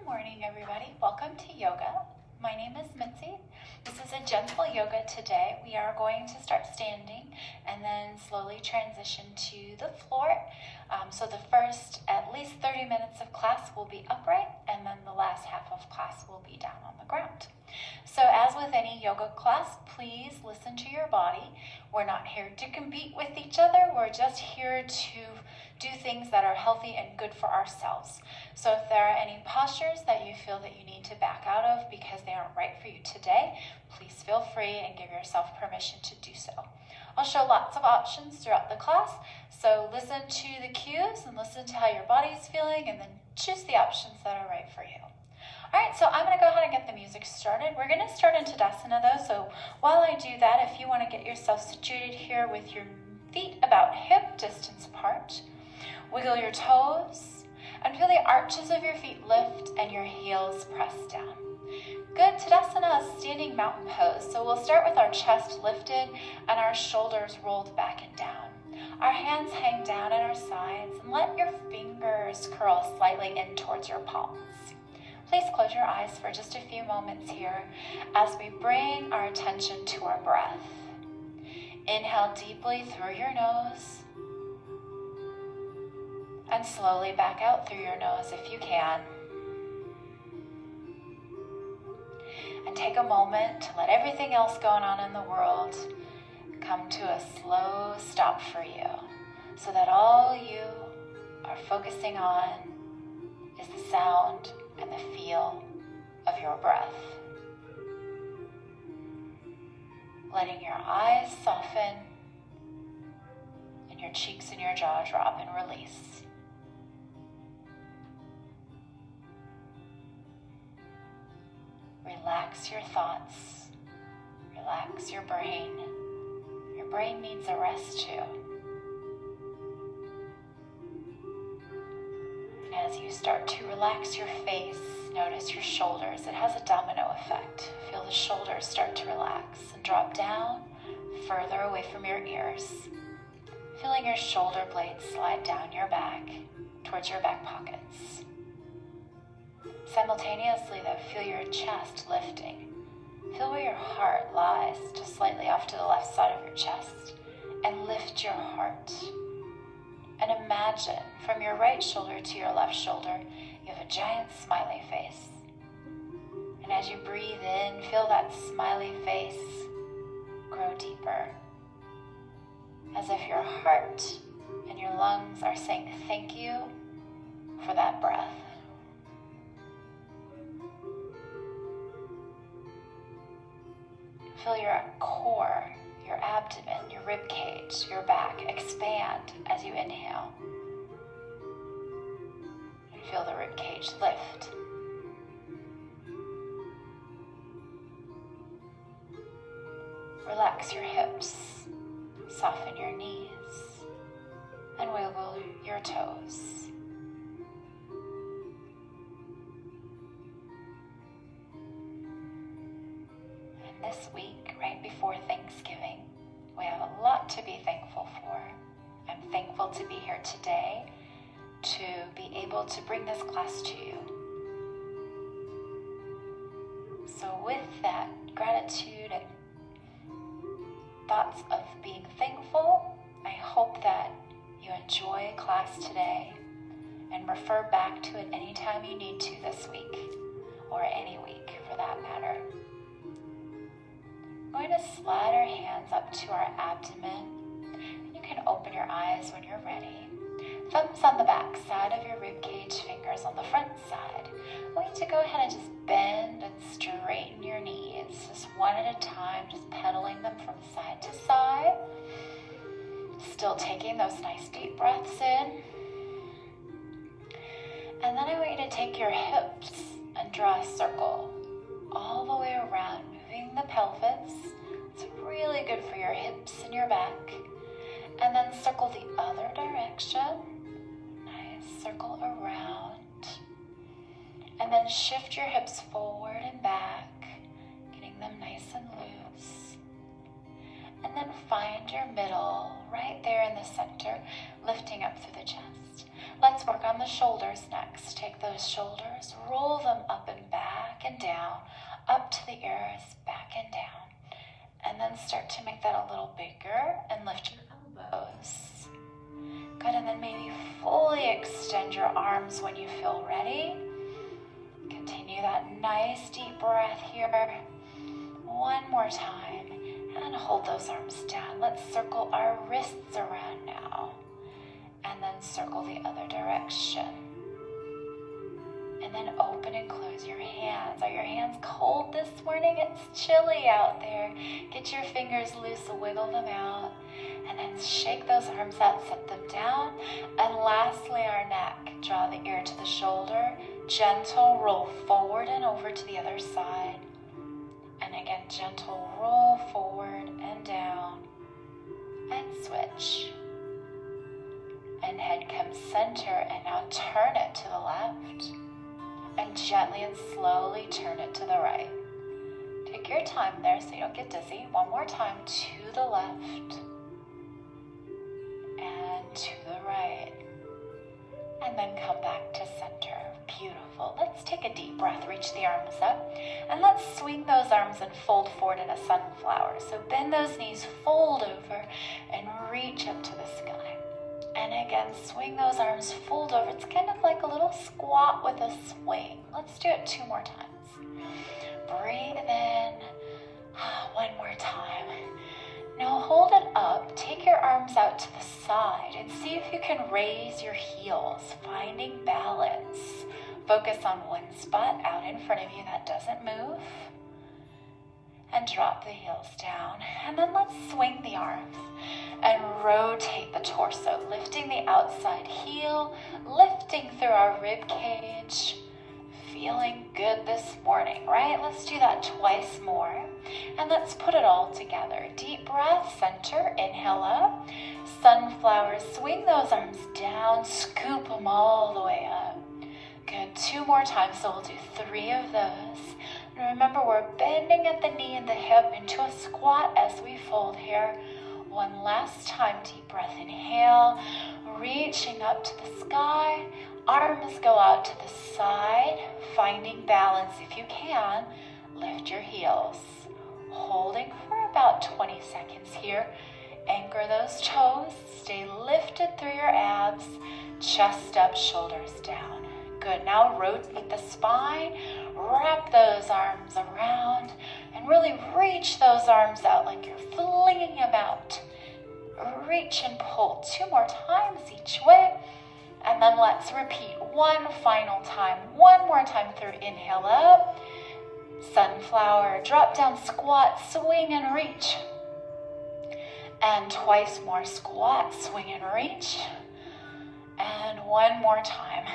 morning, everybody. Welcome to yoga. My name is Mitzi. This is a gentle yoga today. We are going to start standing and then slowly transition to the floor. So the first at least 30 minutes of class will be upright, and then the last half of class will be down on the ground. So as with any yoga class, please listen to your body. We're not here to compete with each other. We're just here to do things that are healthy and good for ourselves. So if there are any postures that you feel that you need to back out of because they aren't right for you today, please feel free and give yourself permission to do so. I'll show lots of options throughout the class, so listen to the cues and listen to how your body's feeling, and then choose the options that are right for you. All right, so I'm going to go ahead and get the music started. We're going to start in Tadasana though, so while I do that, if you want to get yourself situated here with your feet about hip distance apart, wiggle your toes, and feel the arches of your feet lift and your heels press down. Good. Tadasana is standing mountain pose. So we'll start with our chest lifted and our shoulders rolled back and down. Our hands hang down at our sides, and let your fingers curl slightly in towards your palms. Please close your eyes for just a few moments here as we bring our attention to our breath. Inhale deeply through your nose, and slowly back out through your nose if you can. And take a moment to let everything else going on in the world come to a slow stop for you, so that all you are focusing on is the sound and the feel of your breath. Letting your eyes soften and your cheeks and your jaw drop and release. Relax your thoughts, relax your brain. Your brain needs a rest too. And as you start to relax your face, notice your shoulders. It has a domino effect. Feel the shoulders start to relax and drop down further away from your ears. Feeling your shoulder blades slide down your back towards your back pockets. Simultaneously, though, feel your chest lifting. Feel where your heart lies, just slightly off to the left side of your chest, and lift your heart. And imagine from your right shoulder to your left shoulder, you have a giant smiley face. And as you breathe in, feel that smiley face grow deeper, as if your heart and your lungs are saying thank you for that breath. Feel your core, your abdomen, your rib cage, your back expand as you inhale. And feel the rib cage lift. Relax your hips, soften your knees, and wiggle your toes. This week, right before Thanksgiving, we have a lot to be thankful for. I'm thankful to be here today to be able to bring this class to you. So with that gratitude and thoughts of being thankful, I hope that you enjoy class today and refer back to it anytime you need to this week, or any week for that matter. We're going to slide our hands up to our abdomen. You can open your eyes when you're ready. Thumbs on the back side of your rib cage, fingers on the front side. I want you to go ahead and just bend and straighten your knees, just one at a time, just pedaling them from side to side. Still taking those nice deep breaths in. And then I want you to take your hips and draw a circle all the way around, moving the pelvis. It's really good for your hips and your back. And then circle the other direction. Nice, circle around. And then shift your hips forward and back, getting them nice and loose. And then find your middle right there in the center, lifting up through the chest. Let's work on the shoulders next. Take those shoulders, roll them up and back and down, up to the ears, back and down. And then start to make that a little bigger and lift your elbows. Good, and then maybe fully extend your arms when you feel ready. Continue that nice deep breath here. One more time, and hold those arms down. Let's circle our wrists around now, and then circle the other direction. And then open and close your hands. Are your hands cold this morning? It's chilly out there. Get your fingers loose, wiggle them out, and then shake those arms out, set them down. And lastly, our neck. Draw the ear to the shoulder. Gentle roll forward and over to the other side. And again, gentle roll forward and down. And switch. And head comes center, and now turn it to the left. And gently and slowly turn it to the right. Take your time there so you don't get dizzy. One more time, to the left. And to the right. And then come back to center. Beautiful. Let's take a deep breath. Reach the arms up. And let's swing those arms and fold forward in a sunflower. So bend those knees, fold over, and reach up to the sky. And again, swing those arms, fold over. It's kind of like a little squat with a swing. Let's do it 2 more times. Breathe in. One more time. Now hold it up. Take your arms out to the side and see if you can raise your heels, finding balance. Focus on one spot out in front of you that doesn't move. And drop the heels down. And then let's swing the arms and rotate the torso, lifting the outside heel, lifting through our rib cage. Feeling good this morning, right? Let's do that twice more. And let's put it all together. Deep breath, center, inhale up. Sunflower, swing those arms down, scoop them all the way up. Good, 2 more times, so we'll do 3 of those. And remember, we're bending at the knee and the hip into a squat as we fold here. One last time, deep breath, inhale, reaching up to the sky. Arms go out to the side, finding balance if you can. Lift your heels, holding for about 20 seconds here. Anchor those toes, stay lifted through your abs, chest up, shoulders down. Good, now rotate the spine, wrap those arms around, and really reach those arms out like you're flinging them out. Reach and pull 2 more times each way. And then let's repeat one final time. One more time through. Inhale up. Sunflower. Drop down, squat, swing and reach. And twice more. Squat, swing and reach. And one more time.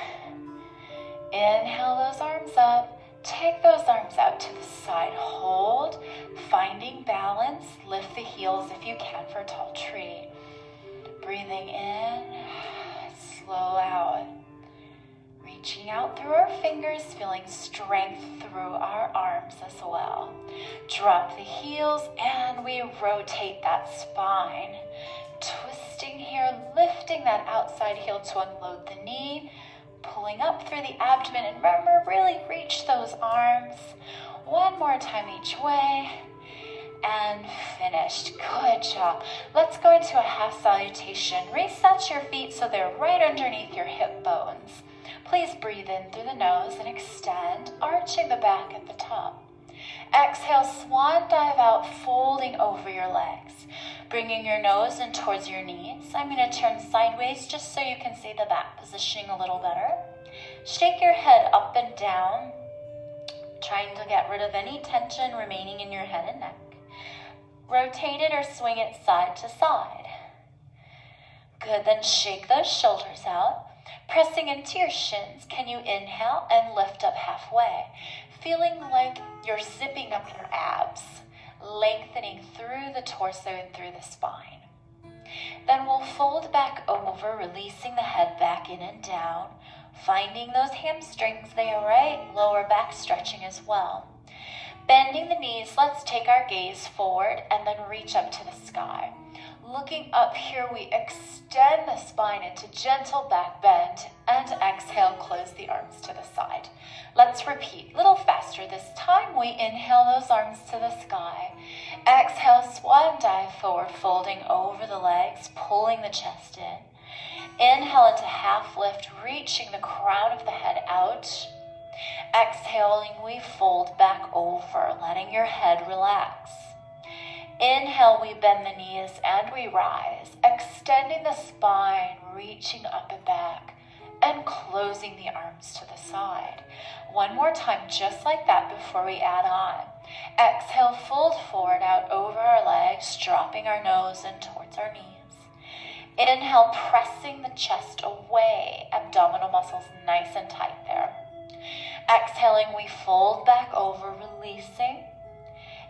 Inhale those arms up. Take those arms out to the side. Hold. Finding balance. Lift the heels if you can for tall tree. Breathing in. Slow out. Reaching out through our fingers, feeling strength through our arms as well. Drop the heels and we rotate that spine. Twisting here, lifting that outside heel to unload the knee. Pulling up through the abdomen, and remember, really reach those arms. One more time each way. And finished. Good job. Let's go into a half salutation. Reset your feet so they're right underneath your hip bones. Please breathe in through the nose and extend, arching the back at the top. Exhale, swan dive out, folding over your legs. Bringing your nose in towards your knees. I'm going to turn sideways just so you can see the back positioning a little better. Shake your head up and down, trying to get rid of any tension remaining in your head and neck. Rotate it or swing it side to side. Good, then shake those shoulders out. Pressing into your shins, can you inhale and lift up halfway? Feeling like you're zipping up your abs, lengthening through the torso and through the spine. Then we'll fold back over, releasing the head back in and down, finding those hamstrings there, right? Lower back stretching as well. Bending the knees, let's take our gaze forward and then reach up to the sky. Looking up here, we extend the spine into gentle back bend and exhale, close the arms to the side. Let's repeat a little faster this time. We inhale those arms to the sky. Exhale, swan dive forward, folding over the legs, pulling the chest in. Inhale into half lift, reaching the crown of the head out. Exhaling, we fold back over, letting your head relax. Inhale, we bend the knees and we rise, extending the spine, reaching up and back, and closing the arms to the side. One more time, just like that before we add on. Exhale, fold forward out over our legs, dropping our nose in towards our knees. Inhale, pressing the chest away, abdominal muscles nice and tight there. Exhaling, we fold back over, releasing.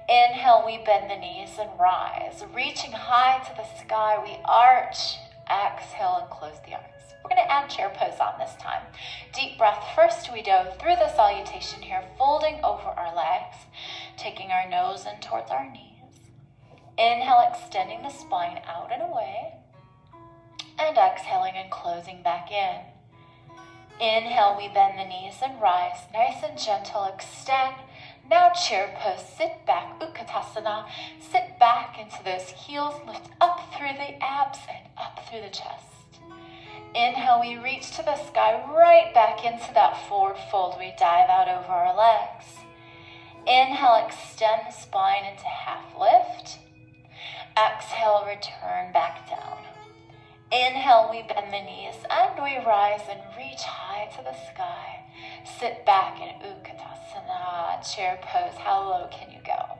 Inhale, we bend the knees and rise. Reaching high to the sky, we arch. Exhale and close the arms. We're going to add chair pose on this time. Deep breath first. We dove through the salutation here, folding over our legs, taking our nose in towards our knees. Inhale, extending the spine out and away. And exhaling and closing back in. Inhale, we bend the knees and rise. Nice and gentle, extend. Now chair pose, sit back, Utkatasana. Sit back into those heels, lift up through the abs and up through the chest. Inhale, we reach to the sky, right back into that forward fold. We dive out over our legs. Inhale, extend the spine into half lift. Exhale, return back down. Inhale, we bend the knees and we rise and reach high to the sky. Sit back in Utkatasana, chair pose. How low can you go?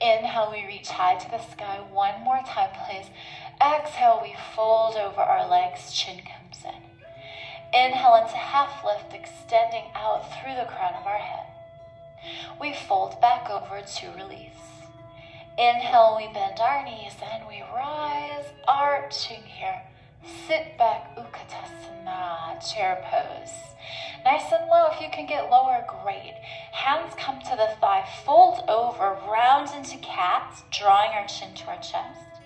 Inhale, we reach high to the sky. One more time, please. Exhale, we fold over our legs, chin comes in. Inhale into half lift, extending out through the crown of our head. We fold back over to release. Inhale, we bend our knees and we rise, arching here. Sit back, Utkatasana, chair pose. Nice and low. If you can get lower, great. Hands come to the thigh, fold over, round into cat, drawing our chin to our chest.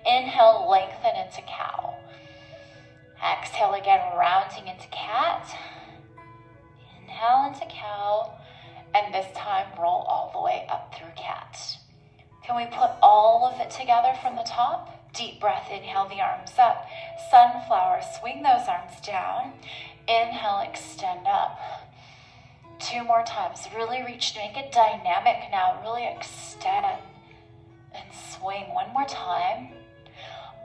Inhale, lengthen into cow. Exhale again, rounding into cat. Inhale into cow. And this time, roll all the way up through cat. Can we put all of it together from the top? Deep breath, inhale the arms up. Sunflower, swing those arms down. Inhale, extend up. Two more times. Really reach, make it dynamic now. Really extend and swing. One more time.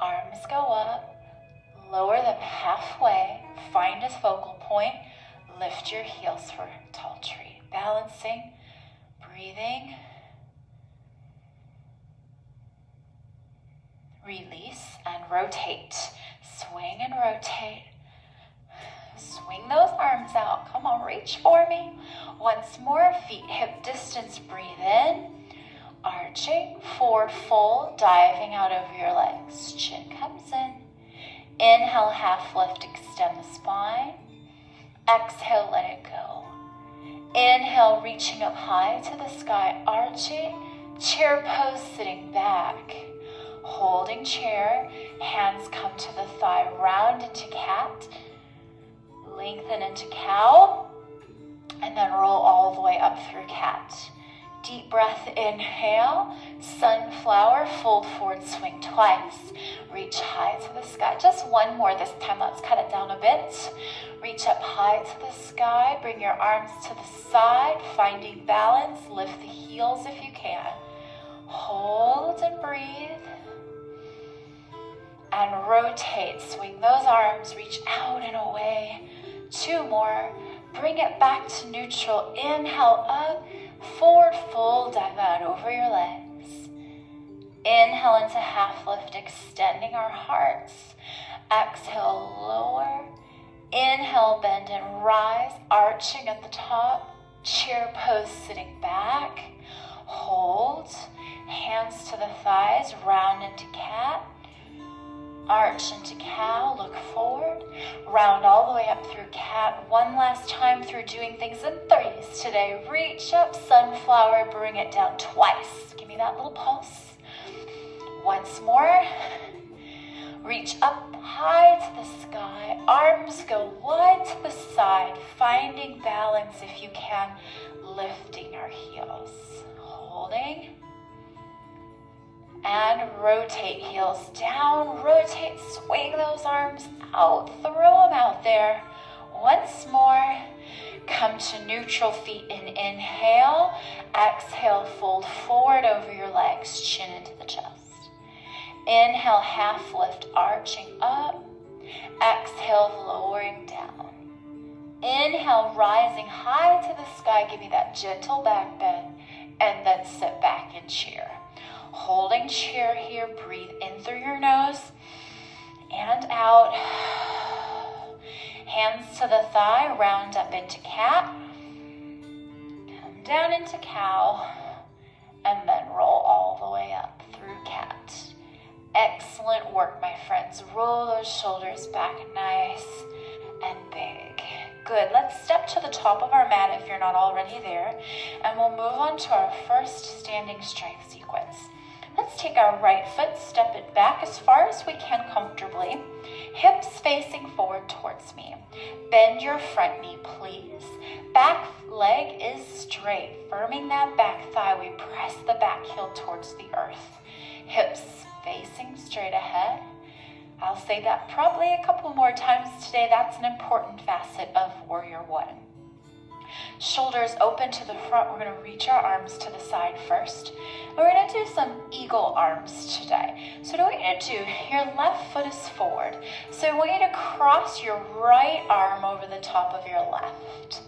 Arms go up. Lower them halfway. Find a focal point. Lift your heels for tall tree. Balancing, breathing. Release and rotate. Swing and rotate. Swing those arms out. Come on, reach for me. Once more, feet hip distance. Breathe in. Arching, forward fold, diving out over your legs. Chin comes in. Inhale, half lift, extend the spine. Exhale, let it go. Inhale, reaching up high to the sky, arching. Chair pose, sitting back. Holding chair, hands come to the thigh, round into cat, lengthen into cow, and then roll all the way up through cat. Deep breath, inhale, sunflower, fold forward, swing twice. Reach high to the sky. Just one more this time, let's cut it down a bit. Reach up high to the sky, bring your arms to the side, finding balance, lift the heels if you can. Hold and breathe. And rotate, swing those arms, reach out and away. Two more, bring it back to neutral. Inhale up, forward fold, dive out over your legs. Inhale into half lift, extending our hearts. Exhale, lower. Inhale, bend and rise, arching at the top. Chair pose, sitting back. Hold, hands to the thighs, round into cat. Arch into cow, look forward, round all the way up through cat. One last time through doing things in threes today. Reach up, sunflower, bring it down twice. Give me that little pulse. Once more. Reach up high to the sky. Arms go wide to the side, finding balance if you can, lifting our heels. Holding. And rotate heels down. Rotate, swing those arms out. Throw them out there. Once more. Come to neutral feet in inhale. Exhale, fold forward over your legs, chin into the chest. Inhale, half lift, arching up. Exhale, lowering down. Inhale, rising high to the sky. Give me that gentle back bend. And then sit back in chair. Holding chair here. Breathe in through your nose and out. Hands to the thigh, round up into cat. Come down into cow. And then roll all the way up through cat. Excellent work, my friends. Roll those shoulders back nice and big. Good. Let's step to the top of our mat if you're not already there. And we'll move on to our first standing strength sequence. Let's take our right foot, step it back as far as we can comfortably. Hips facing forward towards me. Bend your front knee, please. Back leg is straight. Firming that back thigh, we press the back heel towards the earth. Hips facing straight ahead. I'll say that probably a couple more times today. That's an important facet of Warrior One. Shoulders open to the front. We're going to reach our arms to the side first. We're going to do some eagle arms today. So what I want you to do, your left foot is forward. So I want you to cross your right arm over the top of your left.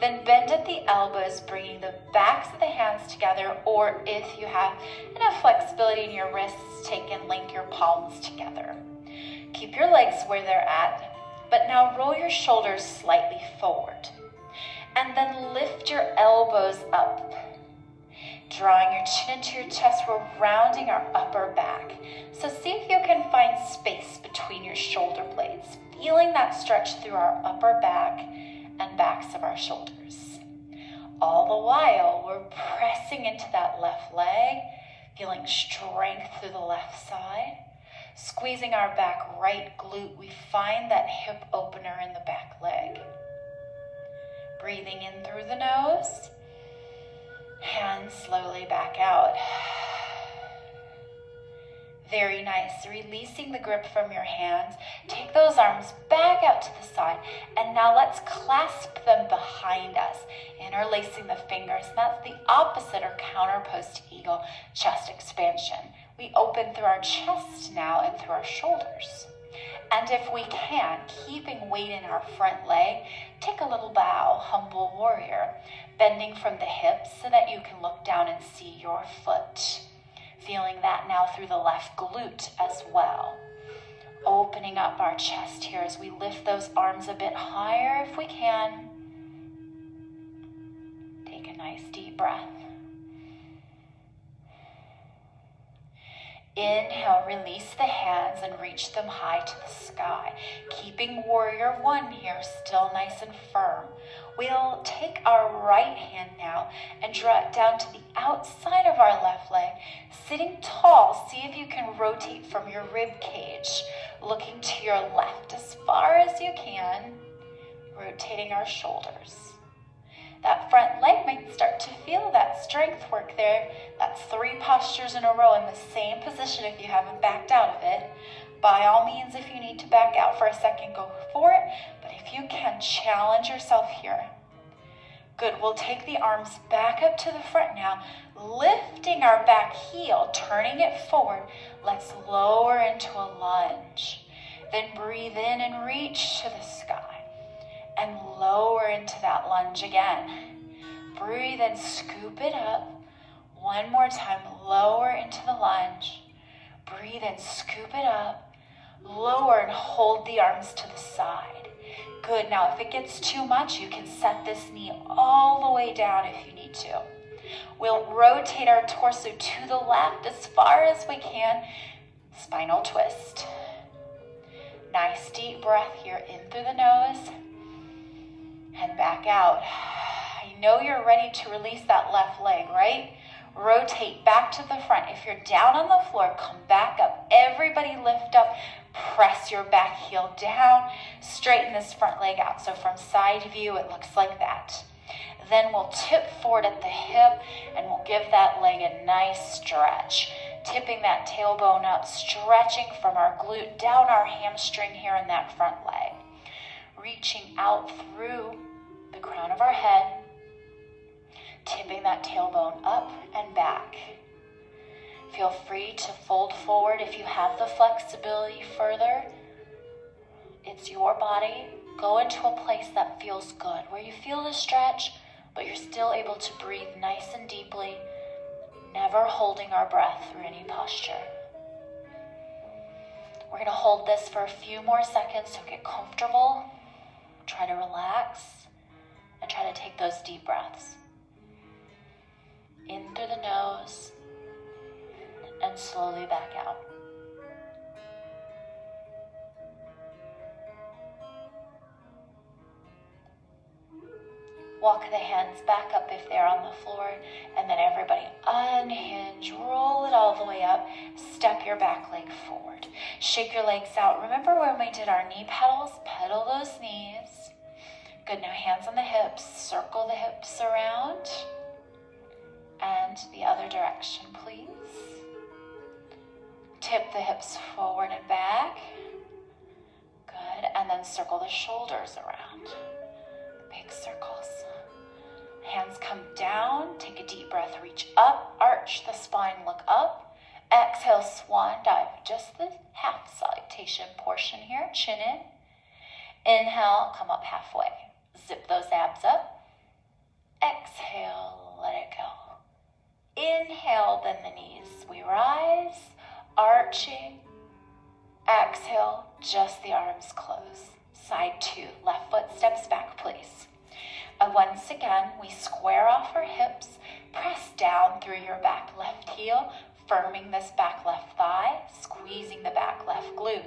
Then bend at the elbows, bringing the backs of the hands together, or if you have enough flexibility in your wrists, take and link your palms together. Keep your legs where they're at, but now roll your shoulders slightly forward. And then lift your elbows up. Drawing your chin into your chest, we're rounding our upper back. So see if you can find space between your shoulder blades, feeling that stretch through our upper back and backs of our shoulders. All the while, we're pressing into that left leg, feeling strength through the left side. Squeezing our back right glute, we find that hip opener in the back leg. Breathing in through the nose, and slowly back out. Very nice. Releasing the grip from your hands. Take those arms back out to the side, and now let's clasp them behind us, interlacing the fingers. That's the opposite or counterpose to eagle, chest expansion. We open through our chest now and through our shoulders. And if we can, keeping weight in our front leg, take a little bow, humble warrior, bending from the hips so that you can look down and see your foot. Feeling that now through the left glute as well. Opening up our chest here as we lift those arms a bit higher if we can. Take a nice deep breath. Inhale, release the hands and reach them high to the sky. Keeping Warrior One here still nice and firm. We'll take our right hand now and draw it down to the outside of our left leg. Sitting tall, see if you can rotate from your rib cage. Looking to your left as far as you can. Rotating our shoulders. That front leg might start to feel that strength work there. That's 3 postures in a row in the same position if you haven't backed out of it. By all means, if you need to back out for a second, go for it. But if you can, challenge yourself here. Good. We'll take the arms back up to the front now, lifting our back heel, turning it forward. Let's lower into a lunge. Then breathe in and reach to the sky. And lower into that lunge again. Breathe and scoop it up. One more time, lower into the lunge. Breathe and scoop it up. Lower and hold the arms to the side. Good. Now, if it gets too much, you can set this knee all the way down if you need to. We'll rotate our torso to the left as far as we can. Spinal twist. Nice deep breath here in through the nose. And back out. I know you're ready to release that left leg, right? Rotate back to the front. If you're down on the floor, come back up. Everybody lift up. Press your back heel down. Straighten this front leg out. So from side view, it looks like that. Then we'll tip forward at the hip and we'll give that leg a nice stretch. Tipping that tailbone up, stretching from our glute down our hamstring here in that front leg. Reaching out through the crown of our head. Tipping that tailbone up and back. Feel free to fold forward if you have the flexibility further. It's your body. Go into a place that feels good, where you feel the stretch, but you're still able to breathe nice and deeply, never holding our breath through any posture. We're going to hold this for a few more seconds, so get comfortable. Try to relax and try to take those deep breaths. In through the nose and slowly back out. Walk the hands back up if they're on the floor, and then everybody unhinge, roll it all the way up, step your back leg forward. Shake your legs out. Remember when we did our knee pedals? Pedal those knees. Good, now hands on the hips, circle the hips around, and the other direction, please. Tip the hips forward and back. Good, and then circle the shoulders around. Big circles. Hands come down, take a deep breath, reach up, arch the spine, look up. Exhale, swan dive, just the half salutation portion here, chin in. Inhale, come up halfway. Zip those abs up. Exhale, let it go. Inhale, bend the knees. We rise, arching. Exhale, just the arms close. Side two, left foot steps back, please. Once again, we square off our hips, press down through your back left heel, firming this back left thigh, squeezing the back left glute.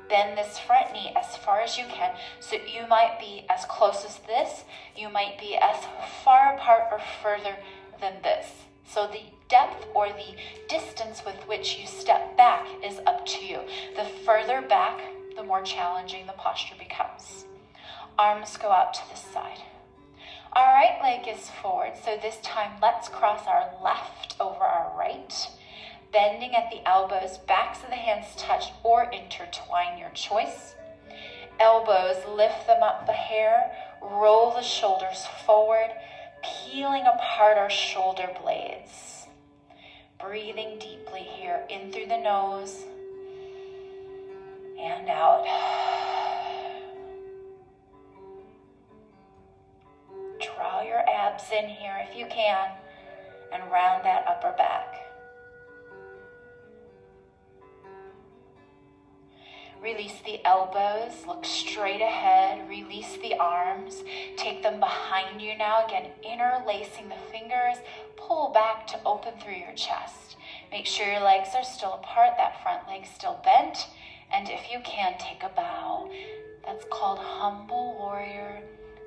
Bend this front knee as far as you can. So you might be as close as this, you might be as far apart or further than this. So the depth or the distance with which you step back is up to you. The further back, the more challenging the posture becomes. Arms go out to the side. Our right leg is forward, so this time let's cross our left over our right. Bending at the elbows, backs of the hands touch or intertwine, your choice. Elbows, lift them up a hair, roll the shoulders forward, peeling apart our shoulder blades. Breathing deeply here, in through the nose and out. Draw your abs in here if you can and round that upper back. Release the elbows, look straight ahead, release the arms, take them behind you now, again interlacing the fingers, pull back to open through your chest. Make sure your legs are still apart, that front leg still bent, and if you can, take a bow. That's called humble warrior.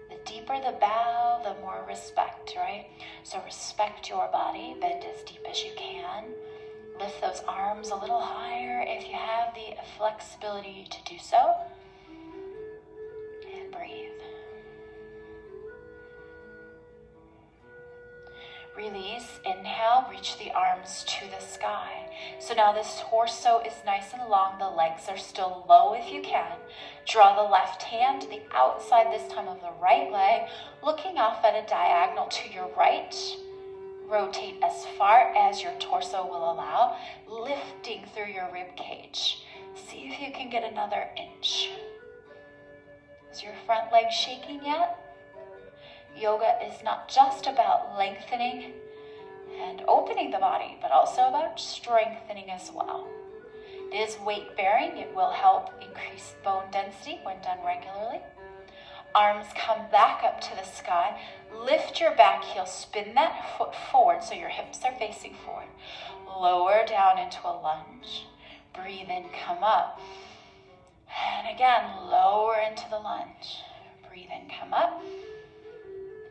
The deeper the bow, the more respect, right? So respect your body, bend as deep as you can. Lift those arms a little higher if you have the flexibility to do so. And breathe. Release, inhale, reach the arms to the sky. So now this torso is nice and long, the legs are still low if you can. Draw the left hand to the outside this time of the right leg, looking off at a diagonal to your right. Rotate as far as your torso will allow, lifting through your rib cage. See if you can get another inch. Is your front leg shaking yet? Yoga is not just about lengthening and opening the body, but also about strengthening as well. It is weight bearing. It will help increase bone density when done regularly. Arms come back up to the sky. Lift your back heel, spin that foot forward so your hips are facing forward. Lower down into a lunge. Breathe in, come up. And again, lower into the lunge. Breathe in, come up.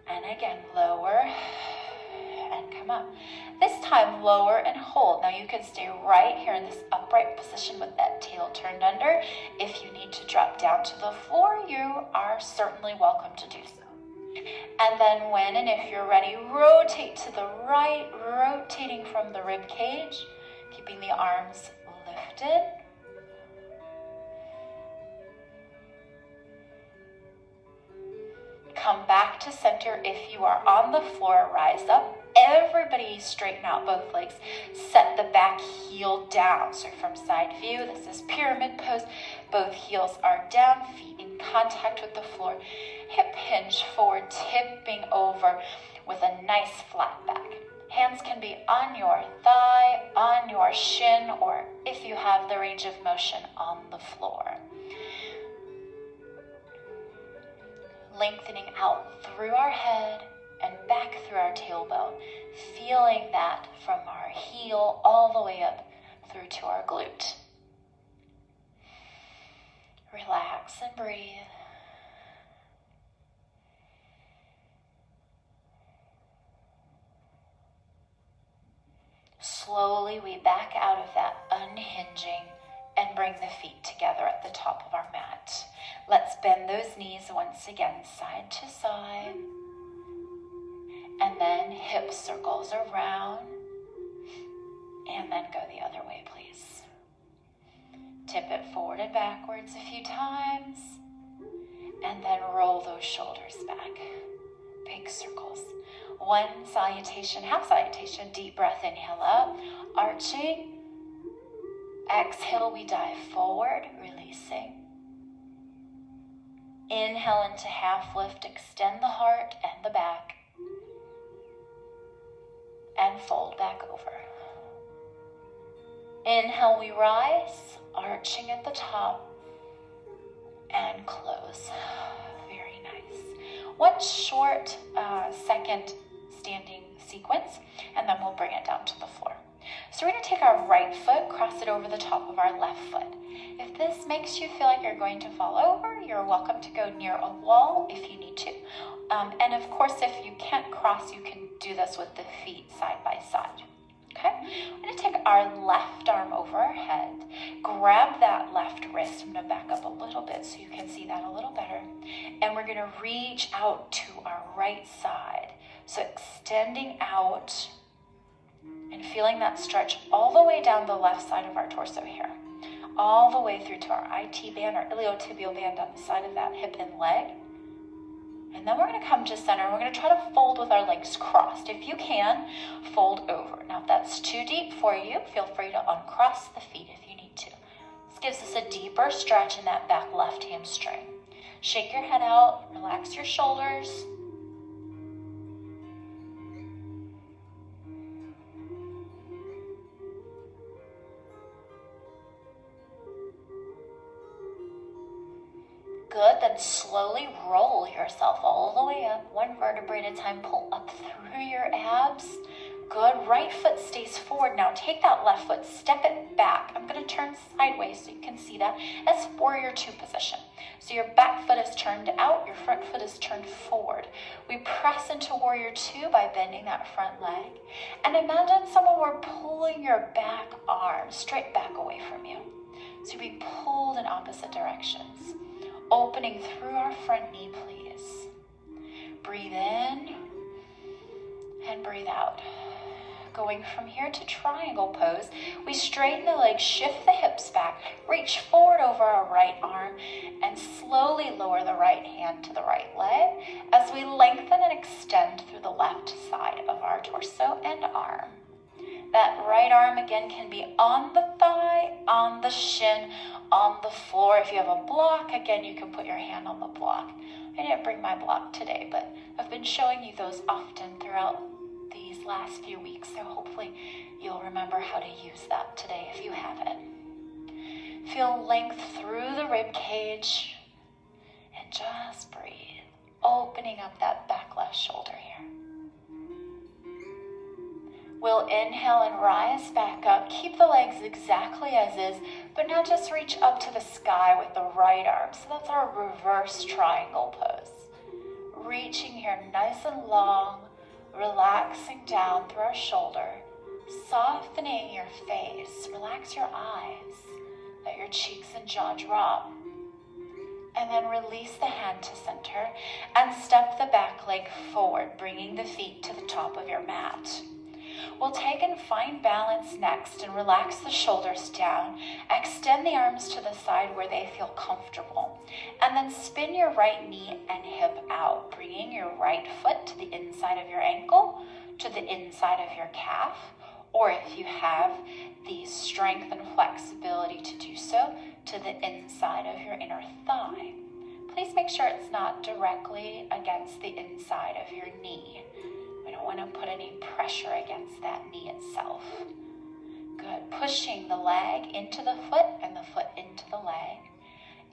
And again, lower and come up. This time, lower and hold. Now you can stay right here in this upright position with that tail turned under. If you need to drop down to the floor, you are certainly welcome to do so. And then when and if you're ready, rotate to the right, rotating from the rib cage, keeping the arms lifted. Come back to center. If you are on the floor, rise up. Everybody straighten out both legs. Set the back heel down. So from side view, this is pyramid pose. Both heels are down, feet in contact with the floor. Hip hinge forward, tipping over with a nice flat back. Hands can be on your thigh, on your shin, or if you have the range of motion, on the floor. Lengthening out through our head and back through our tailbone, feeling that from our heel all the way up through to our glute. Relax and breathe. Slowly we back out of that unhinging and bring the feet together at the top of our mat. Let's bend those knees once again, side to side. And then hip circles around. And then go the other way, please. Tip it forward and backwards a few times. And then roll those shoulders back. Big circles. One salutation, half salutation, deep breath, inhale up, arching. Exhale, we dive forward, releasing. Inhale into half lift, extend the heart and the back. And fold back over. Inhale, we rise, arching at the top. And close. Very nice. One short second standing sequence, and then we'll bring it down to the floor. So we're going to take our right foot, cross it over the top of our left foot. If this makes you feel like you're going to fall over, you're welcome to go near a wall if you need to. And of course, if you can't cross, you can do this with the feet side by side. Okay? We're going to take our left arm over our head, grab that left wrist. I'm going to back up a little bit so you can see that a little better. And we're going to reach out to our right side. So extending out and feeling that stretch all the way down the left side of our torso here. All the way through to our IT band, our iliotibial band on the side of that hip and leg. And then we're going to come to center. We're going to try to fold with our legs crossed. If you can, fold over. Now, if that's too deep for you, feel free to uncross the feet if you need to. This gives us a deeper stretch in that back left hamstring. Shake your head out, relax your shoulders. Good, then slowly roll yourself all the way up, one vertebrae at a time. Pull up through your abs. Good, right foot stays forward. Now take that left foot, step it back. I'm going to turn sideways so you can see that as warrior two position. So your back foot is turned out, your front foot is turned forward. We press into warrior two by bending that front leg. And imagine someone were pulling your back arm straight back away from you. So you're being pulled in opposite directions. Opening through our front knee, please. Breathe in and breathe out. Going from here to triangle pose, we straighten the legs, shift the hips back, reach forward over our right arm, and slowly lower the right hand to the right leg as we lengthen and extend through the left side of our torso and arm. That right arm again can be on the thigh, on the shin, on the floor. If you have a block, again, you can put your hand on the block. I didn't bring my block today, but I've been showing you those often throughout these last few weeks, so hopefully you'll remember how to use that today if you haven't. Feel length through the rib cage and just breathe, opening up that back left shoulder here. We'll inhale and rise back up. Keep the legs exactly as is, but now just reach up to the sky with the right arm. So that's our reverse triangle pose. Reaching here nice and long, relaxing down through our shoulder, softening your face. Relax your eyes, let your cheeks and jaw drop. And then release the hand to center and step the back leg forward, bringing the feet to the top of your mat. We'll take and find balance next and relax the shoulders down. Extend the arms to the side where they feel comfortable. And then spin your right knee and hip out, bringing your right foot to the inside of your ankle, to the inside of your calf, or if you have the strength and flexibility to do so, to the inside of your inner thigh. Please make sure it's not directly against the inside of your knee. We don't want to put any pressure against that knee itself. Good. Pushing the leg into the foot and the foot into the leg.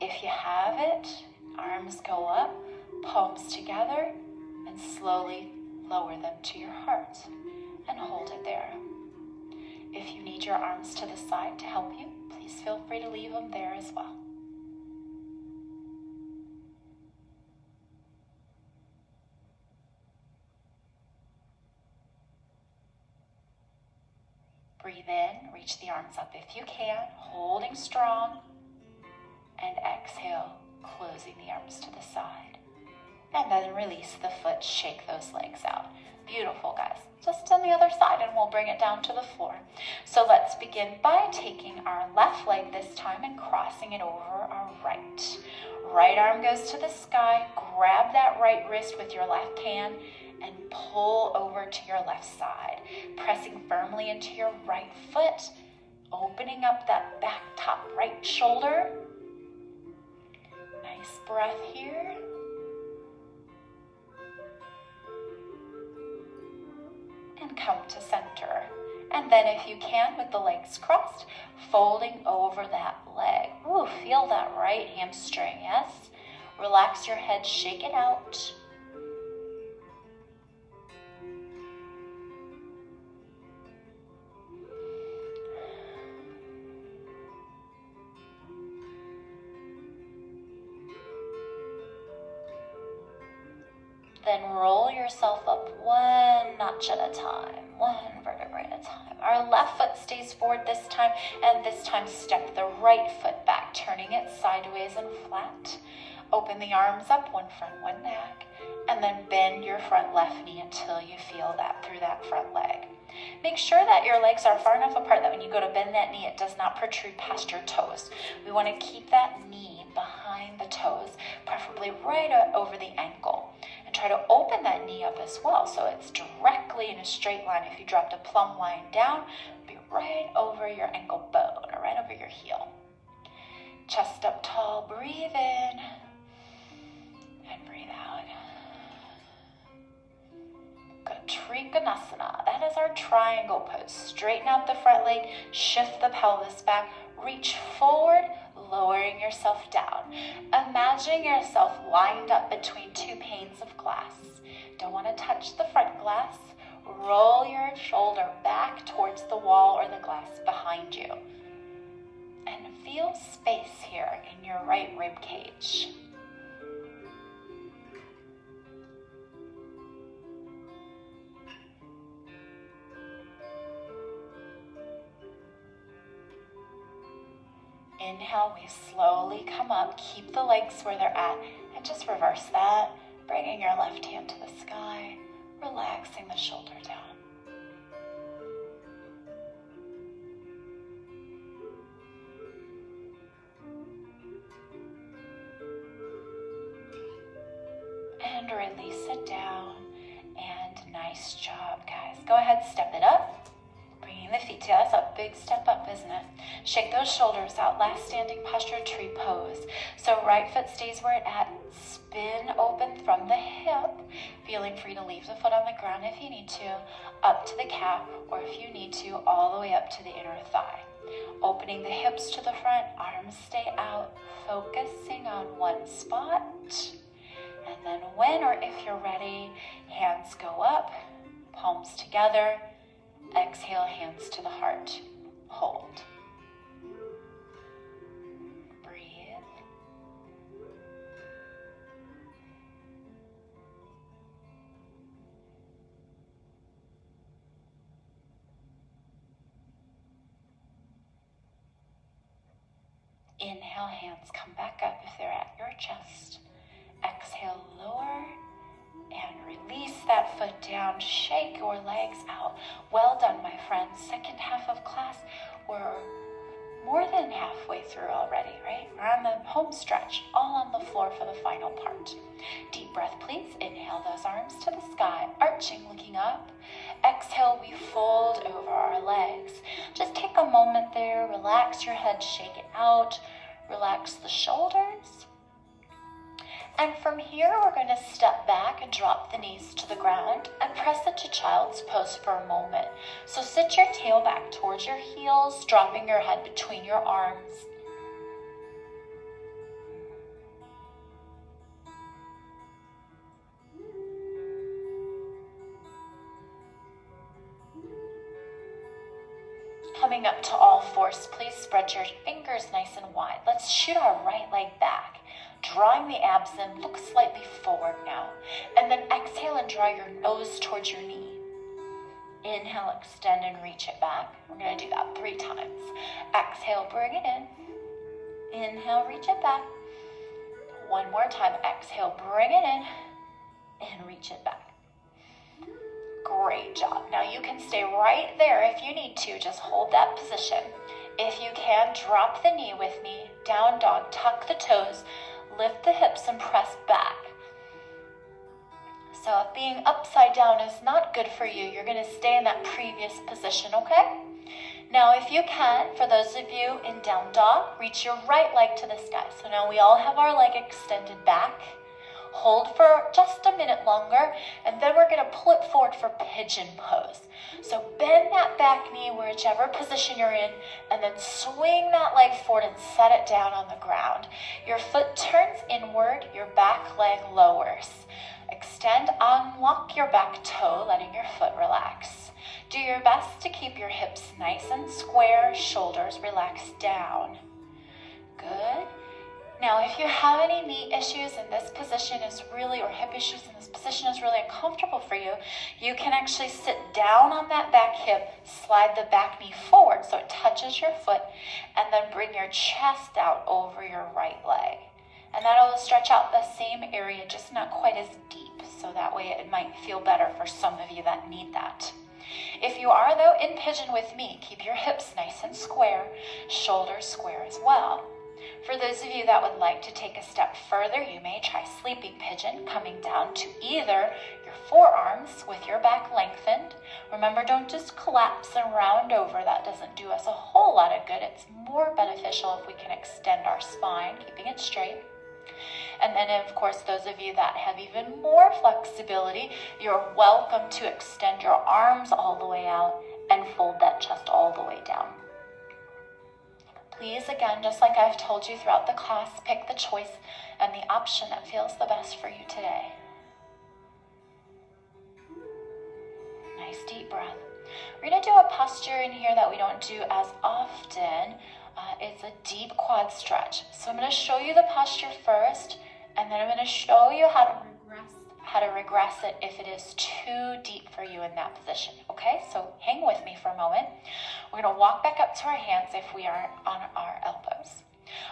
If you have it, arms go up, palms together, and slowly lower them to your heart and hold it there. If you need your arms to the side to help you, please feel free to leave them there as well. Breathe in, reach the arms up if you can, holding strong, and exhale, closing the arms to the side. And then release the foot, shake those legs out. Beautiful, guys. Just on the other side, and we'll bring it down to the floor. So let's begin by taking our left leg this time and crossing it over our right. Right arm goes to the sky. Grab that right wrist with your left hand and pull over to your left side, pressing firmly into your right foot, opening up that back top right shoulder. Nice breath here. And come to center. And then if you can, with the legs crossed, folding over that leg. Ooh, feel that right hamstring, yes? Relax your head, shake it out. Then roll yourself up one notch at a time, one vertebrae at a time. Our left foot stays forward this time, and this time step the right foot back, turning it sideways and flat. Open the arms up, one front, one back, and then bend your front left knee until you feel that through that front leg. Make sure that your legs are far enough apart that when you go to bend that knee, it does not protrude past your toes. We want to keep that knee behind the toes, preferably right over the ankle. And try to open that knee up as well, so it's directly in a straight line. If you dropped a plumb line down, be right over your ankle bone or right over your heel. Chest up tall, breathe in and breathe out. Good. Trikonasana. That is our triangle pose. Straighten out the front leg, shift the pelvis back, reach forward, lowering yourself down. Imagine yourself lined up between two panes of glass. Don't want to touch the front glass. Roll your shoulder back towards the wall or the glass behind you. And feel space here in your right rib cage. Inhale, we slowly come up, keep the legs where they're at, and just reverse that, bringing your left hand to the sky, relaxing the shoulder down. And release it down, and nice job, guys. Go ahead, step it up. Bringing the feet together. That's a big step up, isn't it? Shake those shoulders out. Last standing posture, tree pose. So right foot stays where it's at. Spin open from the hip. Feeling free to leave the foot on the ground if you need to. Up to the calf, or if you need to, all the way up to the inner thigh. Opening the hips to the front. Arms stay out. Focusing on one spot. And then when or if you're ready, hands go up. Palms together. Exhale, hands to the heart. Hold. Breathe. Inhale, hands come back up if they're at your chest. Exhale, lower and release that foot down. Shake your legs out. Well done, my friends. Second half of class, we're more than halfway through already, right? We're on the home stretch, all on the floor for the final part. Deep breath, please. Inhale those arms to the sky, arching, looking up. Exhale, we fold over our legs. Just take a moment there, relax your head, shake it out, relax the shoulders. And from here, we're going to step back and drop the knees to the ground and press into child's pose for a moment. So sit your tail back towards your heels, dropping your head between your arms. Coming up to all fours, please spread your fingers nice and wide. Let's shoot our right leg back, drawing the abs in. Look slightly forward now. And then exhale and draw your nose towards your knee. Inhale, extend and reach it back. We're going to do that 3 times. Exhale, bring it in. Inhale, reach it back. One more time. Exhale, bring it in and reach it back. Great job. Now you can stay right there if you need to. Just hold that position. If you can, drop the knee with me. Down dog, tuck the toes, lift the hips and press back. So if being upside down is not good for you, you're going to stay in that previous position, okay? Now if you can, for those of you in down dog, reach your right leg to the sky. So now we all have our leg extended back. Hold for just a minute longer, and then we're going to pull it forward for pigeon pose. So bend that back knee, whichever position you're in, and then swing that leg forward and set it down on the ground. Your foot turns inward, your back leg lowers. Extend, unlock your back toe, letting your foot relax. Do your best to keep your hips nice and square, shoulders relaxed down. Good. Now, if you have any knee issues and this position is really, or hip issues and this position is really uncomfortable for you, you can actually sit down on that back hip, slide the back knee forward so it touches your foot, and then bring your chest out over your right leg. And that'll stretch out the same area, just not quite as deep, so that way it might feel better for some of you that need that. If you are, though, in pigeon with me, keep your hips nice and square, shoulders square as well. For those of you that would like to take a step further, you may try sleeping pigeon, coming down to either your forearms with your back lengthened. Remember, don't just collapse and round over. That doesn't do us a whole lot of good. It's more beneficial if we can extend our spine, keeping it straight. And then, of course, those of you that have even more flexibility, you're welcome to extend your arms all the way out and fold that chest all the way down. Please, again, just like I've told you throughout the class, pick the choice and the option that feels the best for you today. Nice deep breath. We're going to do a posture in here that we don't do as often. It's a deep quad stretch. So I'm going to show you the posture first, and then I'm going to show you how to regress it if it is too deep for you in that position. Okay, so hang with me for a moment. We're going to walk back up to our hands if we are on our elbows.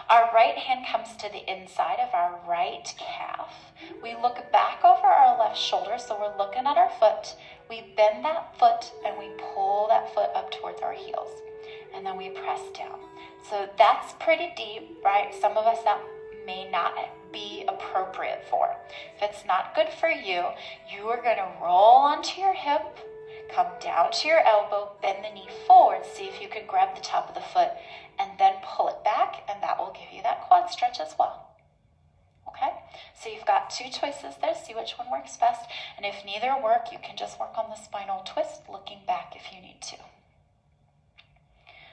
Our right hand comes to the inside of our right calf. We look back over our left shoulder, so we're looking at our foot. We bend that foot and we pull that foot up towards our heels. And then we press down. So that's pretty deep, right? Some of us that may not be appropriate for. If it's not good for you, you are going to roll onto your hip, come down to your elbow, bend the knee forward, see if you can grab the top of the foot, and then pull it back, and that will give you that quad stretch as well. Okay? So you've got 2 choices there. See which one works best. And if neither work, you can just work on the spinal twist, looking back if you need to.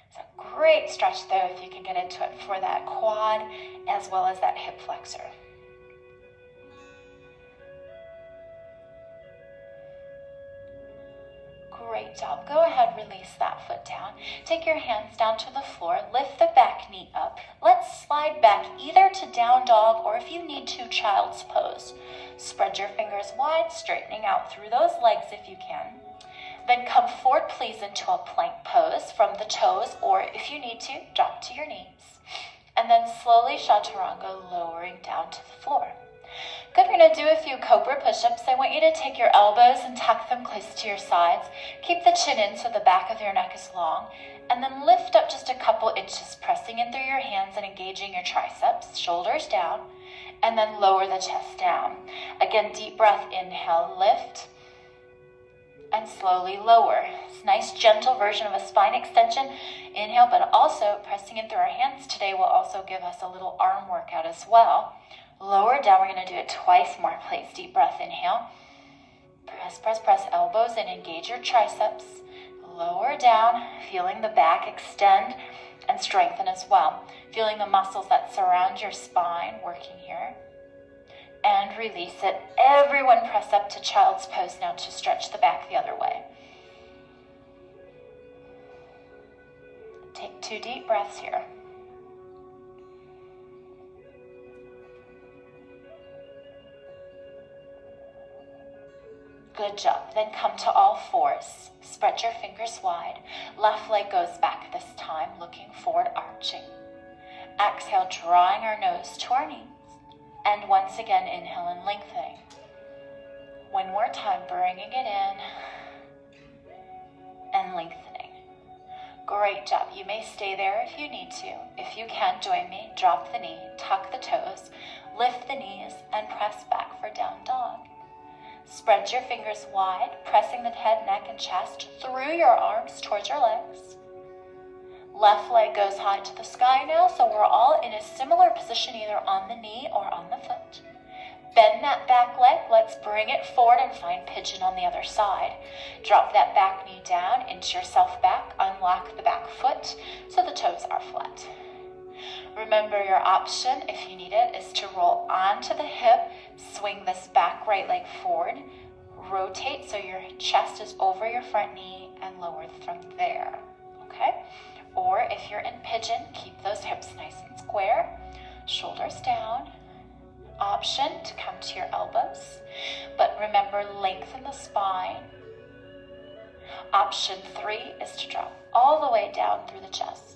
It's a great stretch, though, if you can get into it for that quad as well as that hip flexor. Great job. Go ahead, release that foot down. Take your hands down to the floor. Lift the back knee up. Let's slide back either to down dog or if you need to, child's pose. Spread your fingers wide, straightening out through those legs if you can. Then come forward, please, into a plank pose from the toes, or if you need to, drop to your knees. and then slowly chaturanga, lowering down to the floor. Good, we're going to do a few cobra push-ups. I want you to take your elbows and tuck them close to your sides. Keep the chin in so the back of your neck is long. And then lift up just a couple inches, pressing in through your hands and engaging your triceps, shoulders down, and then lower the chest down. Again, deep breath, inhale, lift, and slowly lower. It's a nice gentle version of a spine extension. Inhale, but also pressing in through our hands today will also give us a little arm workout as well. Lower down, we're going to do it twice more, please. Deep breath, inhale. Press, press, press, elbows in, engage your triceps. Lower down, feeling the back extend and strengthen as well. Feeling the muscles that surround your spine working here. And release it. Everyone press up to child's pose now to stretch the back the other way. Take 2 deep breaths here. Good job. Then come to all fours. Spread your fingers wide. Left leg goes back this time, looking forward, arching. Exhale, drawing our nose to our knees. And once again, inhale and lengthening. One more time, bringing it in and lengthening. Great job. You may stay there if you need to. If you can, join me. Drop the knee, tuck the toes, lift the knees, and press back for down dog. Spread your fingers wide, pressing the head, neck, and chest through your arms towards your legs. Left leg goes high to the sky now, so we're all in a similar position either on the knee or on the foot. Bend that back leg. Let's bring it forward and find pigeon on the other side. Drop that back knee down, inch yourself back, unlock the back foot so the toes are flat. Remember, your option, if you need it, is to roll onto the hip, swing this back right leg forward, rotate so your chest is over your front knee and lower from there, okay? Or if you're in pigeon, keep those hips nice and square, shoulders down. Option to come to your elbows, but remember, lengthen the spine. Option 3 is to drop all the way down through the chest.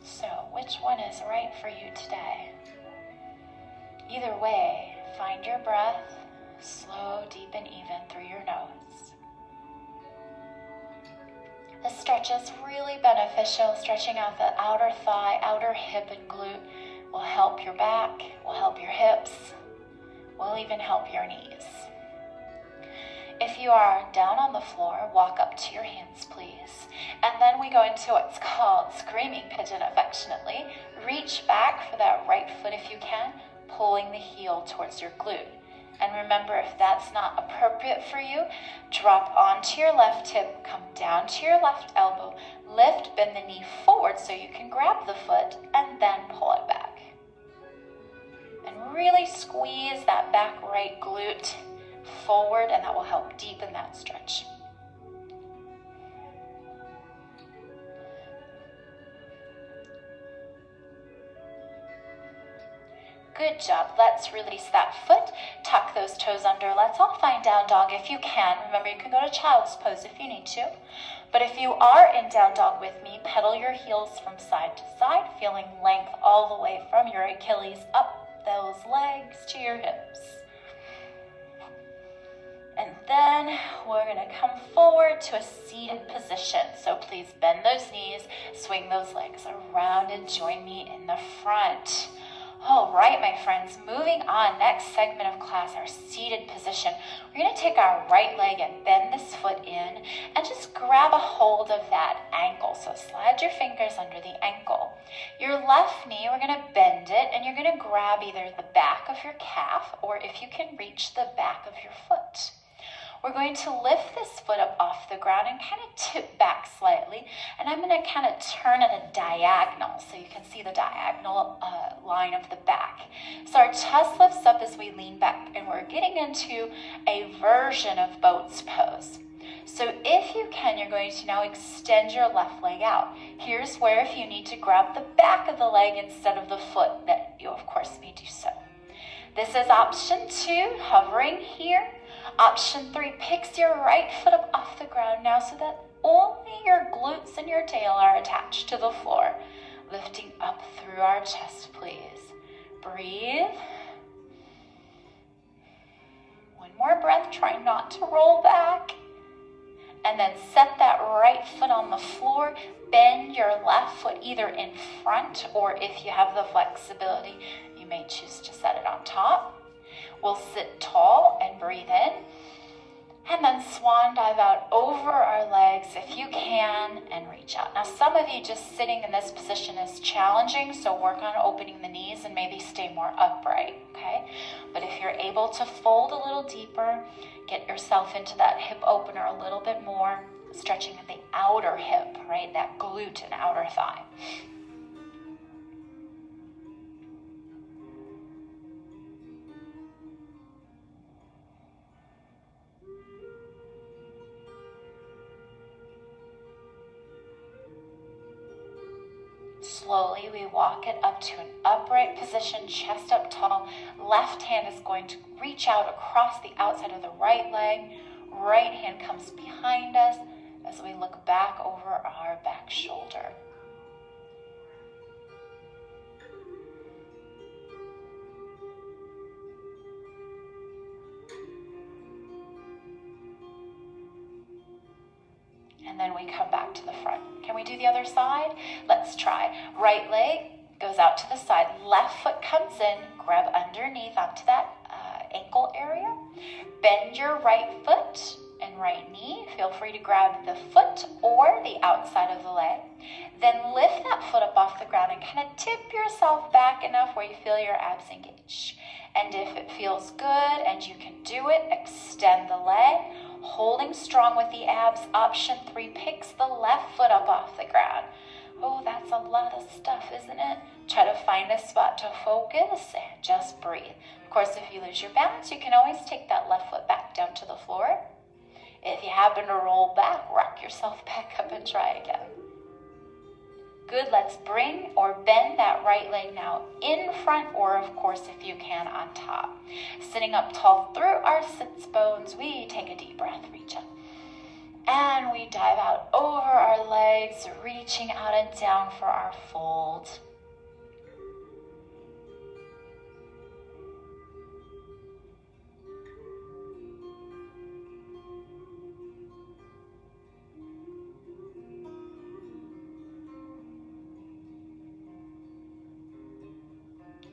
So, which one is right for you today? Either way, find your breath, slow, deep, and even through your nose. This stretch is really beneficial. Stretching out the outer thigh, outer hip, and glute will help your back, will help your hips, will even help your knees. If you are down on the floor, walk up to your hands, please. And then we go into what's called screaming pigeon affectionately. Reach back for that right foot if you can, pulling the heel towards your glute. And remember, if that's not appropriate for you, drop onto your left hip, come down to your left elbow, lift, bend the knee forward so you can grab the foot, and then pull it back. And really squeeze that back right glute forward, and that will help deepen that stretch. Good job. Let's release that foot, tuck those toes under. Let's all find down dog if you can. Remember, you can go to child's pose if you need to. But if you are in down dog with me, pedal your heels from side to side, feeling length all the way from your Achilles up those legs to your hips. And then we're going to come forward to a seated position. So please bend those knees, swing those legs around, and join me in the front. All right, my friends, moving on. Next segment of class, our seated position. We're going to take our right leg and bend this foot in and just grab a hold of that ankle. So slide your fingers under the ankle. Your left knee, we're going to bend it, and you're going to grab either the back of your calf or, if you can reach, the back of your foot. We're going to lift this foot up off the ground and kind of tip back slightly. And I'm going to kind of turn at a diagonal so you can see the diagonal line of the back. So our chest lifts up as we lean back, and we're getting into a version of boat's pose. So if you can, you're going to now extend your left leg out. Here's where, if you need to grab the back of the leg instead of the foot, that you of course may do so. This is option 2, hovering here. Option 3 picks your right foot up off the ground now so that only your glutes and your tail are attached to the floor. Lifting up through our chest, please. Breathe. One more breath, try not to roll back. And then set that right foot on the floor. Bend your left foot either in front, or if you have the flexibility, you may choose to set it on top. We'll sit tall and breathe in. And then swan dive out over our legs if you can and reach out. Now some of you just sitting in this position is challenging, so work on opening the knees and maybe stay more upright, okay? But if you're able to fold a little deeper, get yourself into that hip opener a little bit more, stretching at the outer hip, right? That glute and outer thigh. Slowly, we walk it up to an upright position, chest up tall. Left hand is going to reach out across the outside of the right leg. Right hand comes behind us as we look back over our back shoulder. And then we come back to the front. Can we do the other side? Let's try. Right leg goes out to the side. Left foot comes in. Grab underneath onto that ankle area. Bend your right foot and right knee. Feel free to grab the foot or the outside of the leg. Then lift that foot up off the ground and kind of tip yourself back enough where you feel your abs engage. And if it feels good and you can do it, extend the leg. Holding strong with the abs. Option 3 picks the left foot up off the ground. Oh, that's a lot of stuff, isn't it? Try to find a spot to focus and just breathe. Of course, if you lose your balance, you can always take that left foot back down to the floor. If you happen to roll back, rock yourself back up and try again. Good, let's bring or bend that right leg now in front, or of course, if you can, on top. Sitting up tall through our sits bones, we take a deep breath, reach up. And we dive out over our legs, reaching out and down for our fold.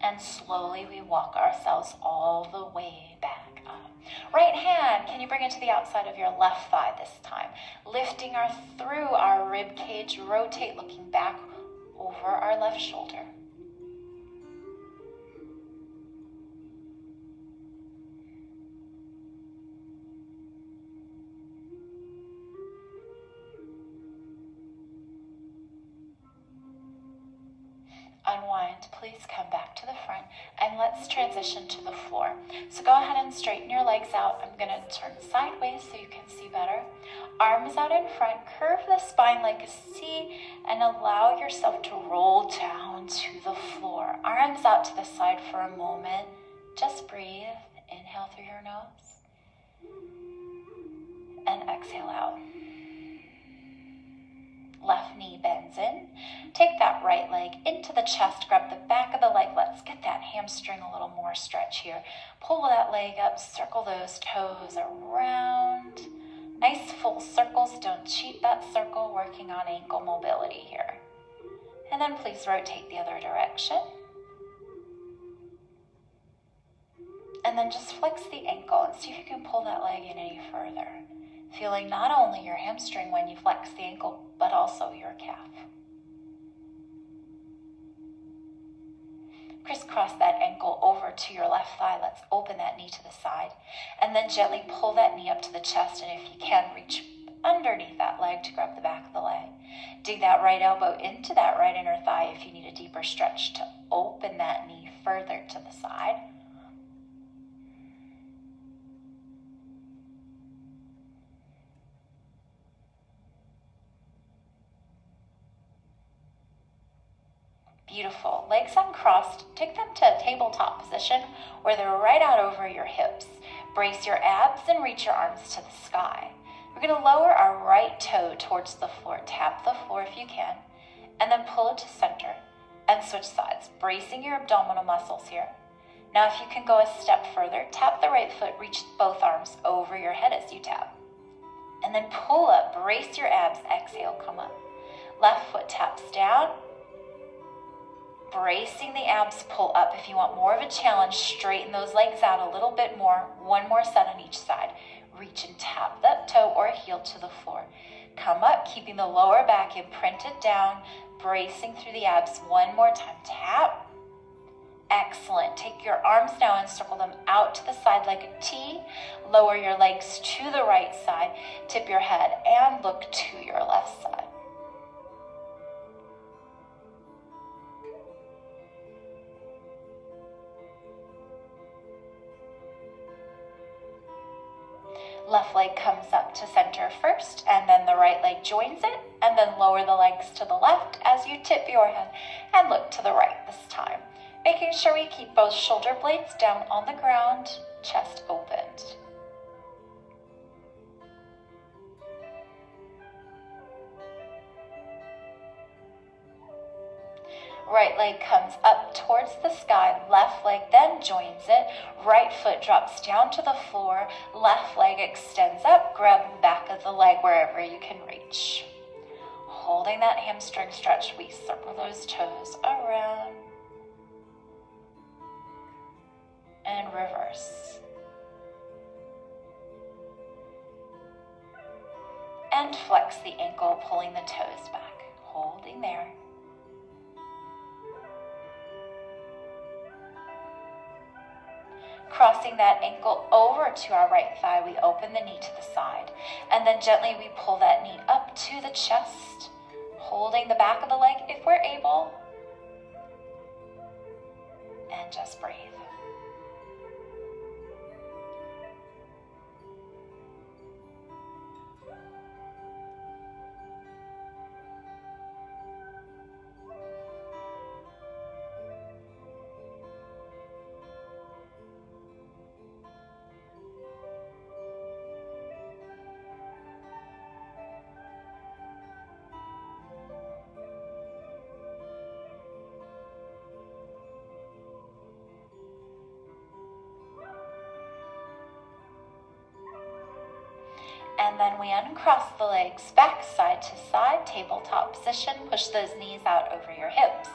And slowly we walk ourselves all the way back up. Right hand, can you bring it to the outside of your left thigh this time? Lifting through our rib cage, rotate looking back over our left shoulder. Unwind, please come back to the front, and let's transition to the floor. So go ahead and straighten your legs out. I'm going to turn sideways so you can see better. Arms out in front, curve the spine like a C, and allow yourself to roll down to the floor. Arms out to the side for a moment. Just breathe. Inhale through your nose, and exhale out. Left knee bends in. Take that right leg into the chest. Grab the back of the leg. Let's get that hamstring a little more stretch here. Pull that leg up. Circle those toes around. Nice full circles. Don't cheat that circle. Working on ankle mobility here. And then please rotate the other direction. And then just flex the ankle and see if you can pull that leg in any further. Feeling not only your hamstring when you flex the ankle, but also your calf. Crisscross that ankle over to your left thigh. Let's open that knee to the side. And then gently pull that knee up to the chest. And if you can, reach underneath that leg to grab the back of the leg. Dig that right elbow into that right inner thigh if you need a deeper stretch to open that knee further to the side. Beautiful. Legs uncrossed. Take them to a tabletop position where they're right out over your hips. Brace your abs and reach your arms to the sky. We're going to lower our right toe towards the floor. Tap the floor if you can, and then pull it to center and switch sides, bracing your abdominal muscles here. Now, if you can go a step further, tap the right foot, reach both arms over your head as you tap. And then pull up, brace your abs, exhale, come up. Left foot taps down, bracing the abs, pull up. If you want more of a challenge, straighten those legs out a little bit more, one more set on each side. Reach and tap that toe or heel to the floor. Come up, keeping the lower back imprinted down, bracing through the abs one more time. Tap. Excellent. Take your arms now and circle them out to the side like a T. Lower your legs to the right side. Tip your head and look to your left side. Left leg comes up to center first, and then the right leg joins it, and then lower the legs to the left as you tip your head and look to the right this time. Making sure we keep both shoulder blades down on the ground, chest opened. Right leg comes up towards the sky, left leg then joins it, right foot drops down to the floor, left leg extends up, grab the back of the leg wherever you can reach. Holding that hamstring stretch, we circle those toes around and reverse. And flex the ankle, pulling the toes back, holding there. Crossing that ankle over to our right thigh, we open the knee to the side. And then gently we pull that knee up to the chest, holding the back of the leg if we're able. And just breathe. And then we uncross the legs back side to side, tabletop position. Push those knees out over your hips.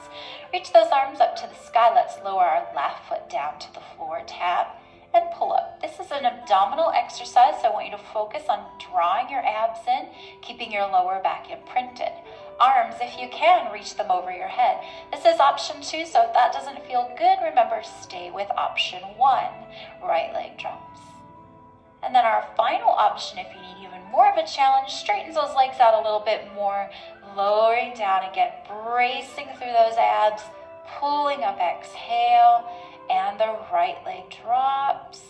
Reach those arms up to the sky. Let's lower our left foot down to the floor. Tap and pull up. This is an abdominal exercise, so I want you to focus on drawing your abs in, keeping your lower back imprinted. Arms, if you can, reach them over your head. This is option 2, so if that doesn't feel good, remember, stay with option 1. Right leg drops. And then our final option, if you need even more of a challenge, straightens those legs out a little bit more, lowering down again, bracing through those abs, pulling up, exhale, and the right leg drops.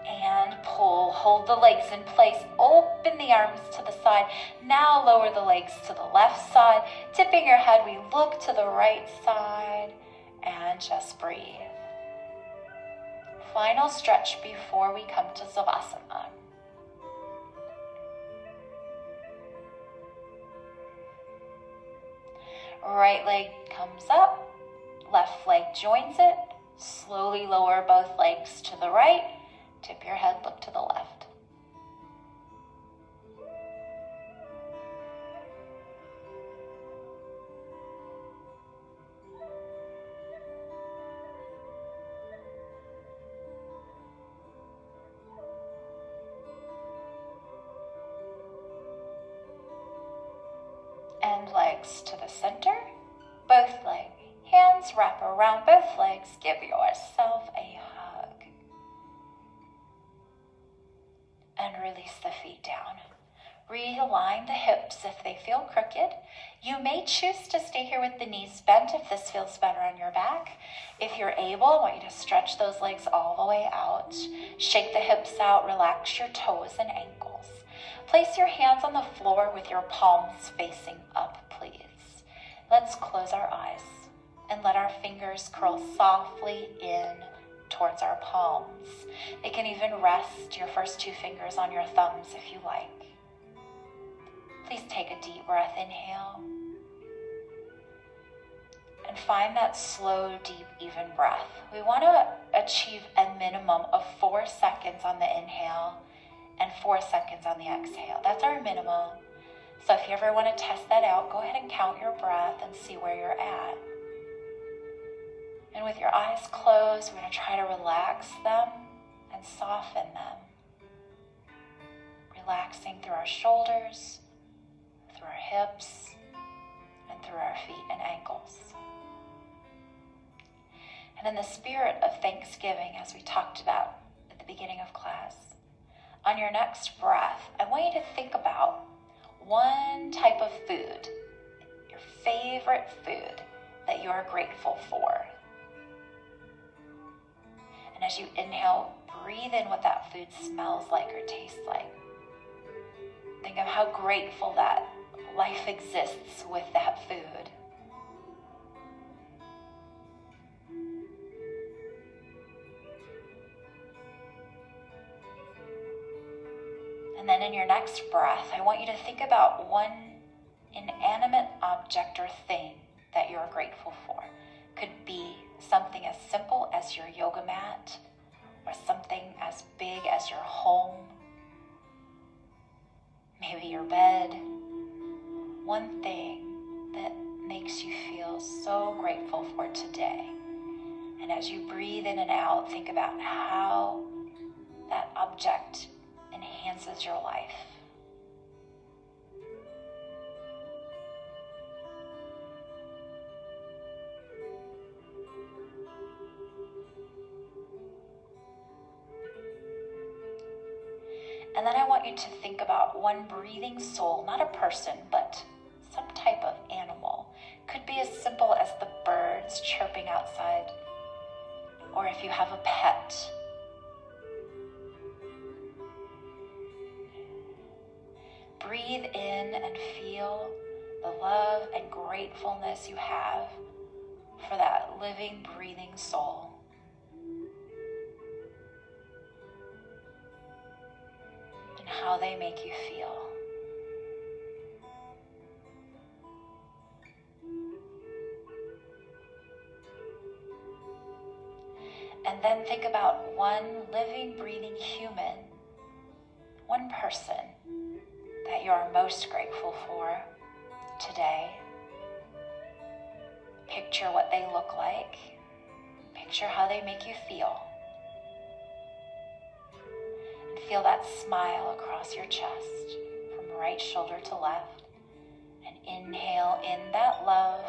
And pull, hold the legs in place, open the arms to the side. Now lower the legs to the left side, tipping your head, we look to the right side, and just breathe. Final stretch before we come to Savasana. Right leg comes up, left leg joins it. Slowly lower both legs to the right. Tip your head, look to the left. And legs to the center, both legs. Hands wrap around both legs. Give yourself a hug. And release the feet down. Realign the hips if they feel crooked. You may choose to stay here with the knees bent if this feels better on your back. If you're able, I want you to stretch those legs all the way out. Shake the hips out, relax your toes and ankles. Place your hands on the floor with your palms facing up, please. Let's close our eyes and let our fingers curl softly in towards our palms. They can even rest your first 2 fingers on your thumbs if you like. Please take a deep breath, inhale. And find that slow, deep, even breath. We want to achieve a minimum of 4 seconds on the inhale and 4 seconds on the exhale. That's our minimum. So if you ever want to test that out, go ahead and count your breath and see where you're at. And with your eyes closed, we're going to try to relax them and soften them. Relaxing through our shoulders, through our hips, and through our feet and ankles. And in the spirit of Thanksgiving, as we talked about at the beginning of class, on your next breath, I want you to think about one type of food, your favorite food that you're grateful for. And as you inhale, breathe in what that food smells like or tastes like. Think of how grateful that life exists with that food. And then in your next breath, I want you to think about one inanimate object or thing that you're grateful for. Could be something as simple as your yoga mat, or something as big as your home, maybe your bed. One thing that makes you feel so grateful for today. And as you breathe in and out, think about how that object enhances your life. And then I want you to think about one breathing soul, not a person, but some type of animal. Could be as simple as the birds chirping outside, or if you have a pet. Breathe in and feel the love and gratefulness you have for that living, breathing soul. And how they make you feel. And then think about one living, breathing human, one person that you are most grateful for today. Picture what they look like. Picture how they make you feel. And feel that smile across your chest from right shoulder to left. And inhale in that love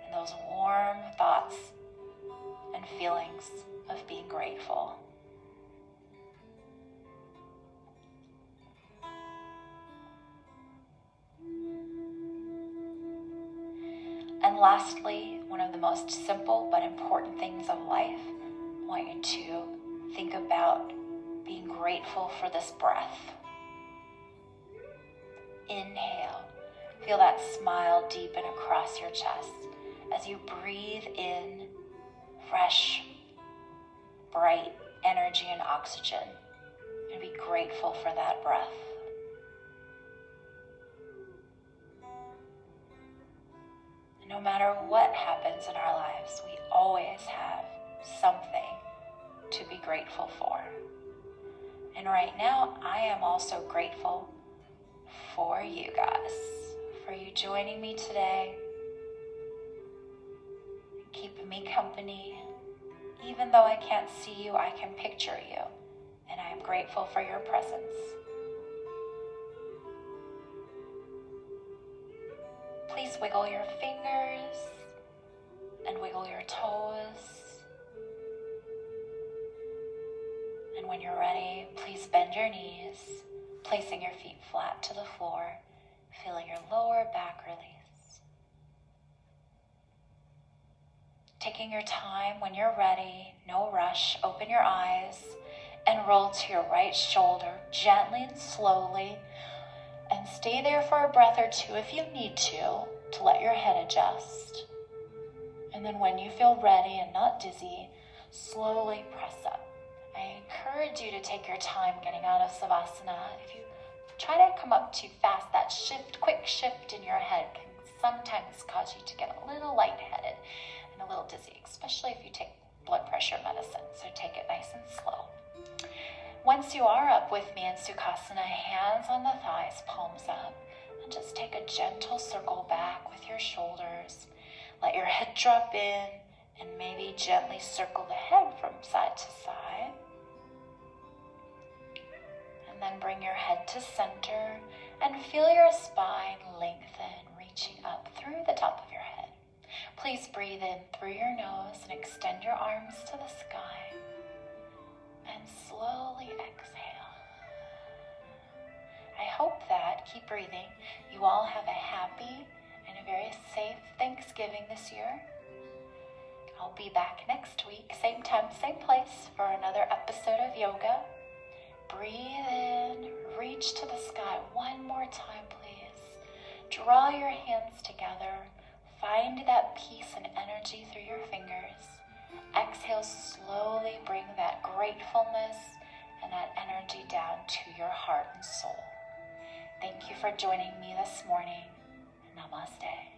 and those warm thoughts and feelings of being grateful. And lastly, one of the most simple but important things of life, I want you to think about being grateful for this breath. Inhale. Feel that smile deepen across your chest as you breathe in fresh, bright energy and oxygen, and be grateful for that breath. No matter what happens in our lives, we always have something to be grateful for. And right now, I am also grateful for you guys, for you joining me today, keeping me company. Even though I can't see you, I can picture you, and I am grateful for your presence. Please wiggle your fingers and wiggle your toes. And when you're ready, please bend your knees, placing your feet flat to the floor, feeling your lower back release. Taking your time, when you're ready, no rush, open your eyes and roll to your right shoulder gently and slowly. And stay there for a breath or two if you need to let your head adjust. And then when you feel ready and not dizzy, slowly press up. I encourage you to take your time getting out of Savasana. If you try to come up too fast, that quick shift in your head can sometimes cause you to get a little lightheaded and a little dizzy, especially if you take blood pressure medicine. So take it nice and slow. Once you are up with me in Sukhasana, hands on the thighs, palms up, and just take a gentle circle back with your shoulders. Let your head drop in and maybe gently circle the head from side to side. And then bring your head to center and feel your spine lengthen, reaching up through the top of your head. Please breathe in through your nose and extend your arms to the sky. And slowly exhale. I hope that, keep breathing, you all have a happy and a very safe Thanksgiving this year. I'll be back next week, same time, same place, for another episode of yoga. Breathe in, reach to the sky one more time, please. Draw your hands together. Find that peace and energy through your fingers. Exhale, slowly bring that gratefulness and that energy down to your heart and soul. Thank you for joining me this morning. Namaste.